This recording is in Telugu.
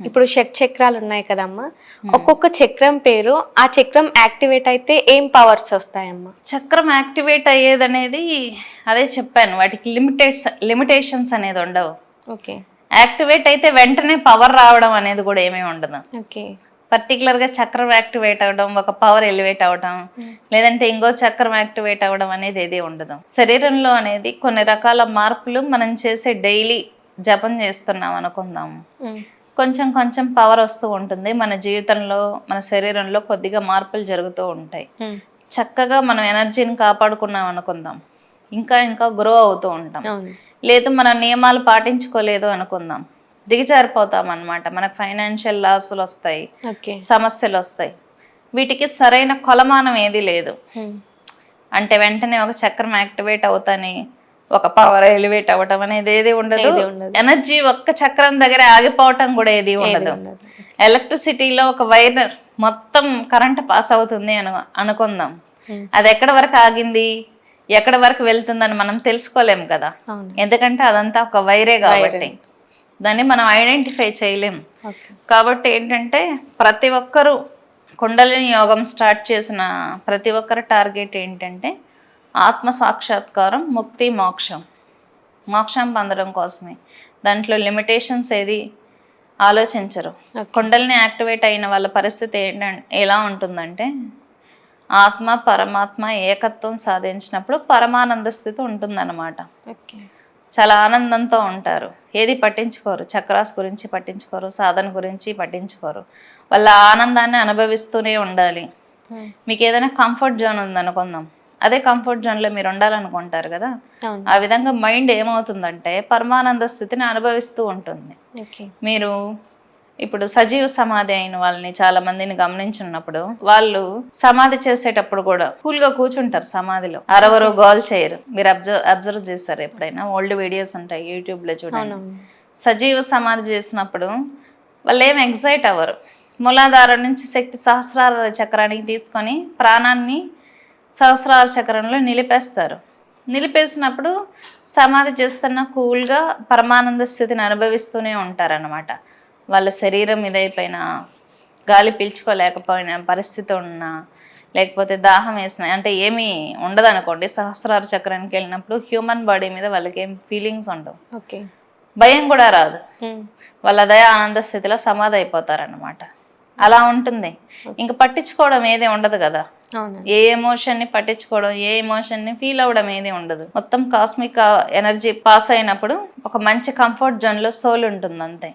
ఇప్పుడు షట్ చక్రాలు ఉన్నాయి కదమ్మా, ఒక్కొక్క చక్రం పేరు, ఆ చక్రం యాక్టివేట్ అయితే ఏం పవర్స్ వస్తాయమ్మా? చక్రం యాక్టివేట్ అయ్యేది అనేది అదే చెప్పాను, వాటికి లిమిటేషన్స్ అనేది ఉండవు. ఓకే. యాక్టివేట్ అయితే వెంటనే పవర్ రావడం అనేది కూడా ఏమీ ఉండదు. ఓకే. పర్టికులర్గా చక్రం యాక్టివేట్ అవ్వడం, ఒక పవర్ ఎలివేట్ అవ్వడం, లేదంటే ఇంకో చక్రం యాక్టివేట్ అవ్వడం అనేది ఏది ఉండదు. శరీరంలో అనేది కొన్ని రకాల మార్పులు మనం చేసే డైలీ జపం చేస్తున్నాం అనుకుందాం, కొంచెం కొంచెం పవర్ వస్తూ ఉంటుంది. మన జీవితంలో మన శరీరంలో కొద్దిగా మార్పులు జరుగుతూ ఉంటాయి. చక్కగా మనం ఎనర్జీని కాపాడుకున్నాం అనుకుందాం, ఇంకా ఇంకా గ్రో అవుతూ ఉంటాం. లేదు మన నియమాలు పాటించుకోలేదు అనుకుందాం, దిగజారిపోతాం అనమాట. మనకు ఫైనాన్షియల్ లాసులు వస్తాయి, సమస్యలు వస్తాయి. వీటికి సరైన కొలమానం ఏది లేదు. అంటే వెంటనే ఒక చక్రం యాక్టివేట్ అవుతాని ఒక పవర్ ఎలివేట్ అవ్వటం అనేది ఏది ఉండదు. ఎనర్జీ ఒక్క చక్రం దగ్గర ఆగిపోవటం కూడా ఏది ఉండదు. ఎలక్ట్రిసిటీలో ఒక వైర్ మొత్తం కరెంట్ పాస్ అవుతుంది అనుకుందాం, అది ఎక్కడి వరకు ఆగింది, ఎక్కడి వరకు వెళ్తుందని మనం తెలుసుకోలేము కదా, ఎందుకంటే అదంతా ఒక వైరే కాబట్టి దాన్ని మనం ఐడెంటిఫై చేయలేము. కాబట్టి ఏంటంటే ప్రతి ఒక్కరూ కుండలిని యోగం స్టార్ట్ చేసిన ప్రతి ఒక్కరి టార్గెట్ ఏంటంటే ఆత్మ సాక్షాత్కారం, ముక్తి, మోక్షం పొందడం కోసమే. దాంట్లో లిమిటేషన్స్ ఏది ఆలోచించరు. కుండలిని యాక్టివేట్ అయిన వాళ్ళ పరిస్థితి ఎలా ఉంటుందంటే, ఆత్మ పరమాత్మ ఏకత్వం సాధించినప్పుడు పరమానంద స్థితి ఉంటుందన్నమాట. చాలా ఆనందంతో ఉంటారు, ఏది పట్టించుకోరు, చక్రాస్ గురించి పట్టించుకోరు, సాధన గురించి పట్టించుకోరు. వాళ్ళ ఆనందాన్ని అనుభవిస్తూనే ఉండాలి. మీకు ఏదైనా కంఫర్ట్ జోన్ ఉందనుకుందాం, అదే కంఫర్ట్ జోన్లో మీరు ఉండాలనుకుంటారు కదా, ఆ విధంగా మైండ్ ఏమవుతుందంటే పరమానంద స్థితిని అనుభవిస్తూ ఉంటుంది. మీరు ఇప్పుడు సజీవ సమాధి అయిన వాళ్ళని చాలా మందిని గమనించున్నప్పుడు, వాళ్ళు సమాధి చేసేటప్పుడు కూడా కూల్గా కూర్చుంటారు సమాధిలో, అరవరు గోల్ చేయరు. మీరు అబ్జర్వ్ చేస్తారు ఎప్పుడైనా? ఓల్డ్ వీడియోస్ ఉంటాయి యూట్యూబ్లో చూడండి. సజీవ సమాధి చేసినప్పుడు వాళ్ళు ఏం ఎగ్జైట్ అవ్వరు. మూలాధారం నుంచి శక్తి సహస్రార చక్రానికి తీసుకొని ప్రాణాన్ని సహస్రార చక్రంలో నిలిపేస్తారు. నిలిపేసినప్పుడు సమాధి చేస్తున్న కూల్గా పరమానంద స్థితిని అనుభవిస్తూనే ఉంటారన్నమాట. వాళ్ళ శరీరం ఇదైపోయినా, గాలి పీల్చుకోలేకపోయిన పరిస్థితి ఉన్నా, లేకపోతే దాహం వేసిన, అంటే ఏమీ ఉండదు అనుకోండి, సహస్రార చక్రానికి వెళ్ళినప్పుడు హ్యూమన్ బాడీ మీద వాళ్ళకి ఏం ఫీలింగ్స్ ఉండవు, భయం కూడా రాదు. వాళ్ళ దయ ఆనంద స్థితిలో సమాధి అయిపోతారన్నమాట. అలా ఉంటుంది. ఇంక పట్టించుకోవడం ఏది ఉండదు కదా, ఏ ఎమోషన్ని పట్టించుకోవడం, ఏ ఎమోషన్ని ఫీల్ అవ్వడం ఏది ఉండదు. మొత్తం కాస్మిక్ ఎనర్జీ పాస్ అయినప్పుడు ఒక మంచి కంఫర్ట్ జోన్లో సోల్ ఉంటుంది అంతే.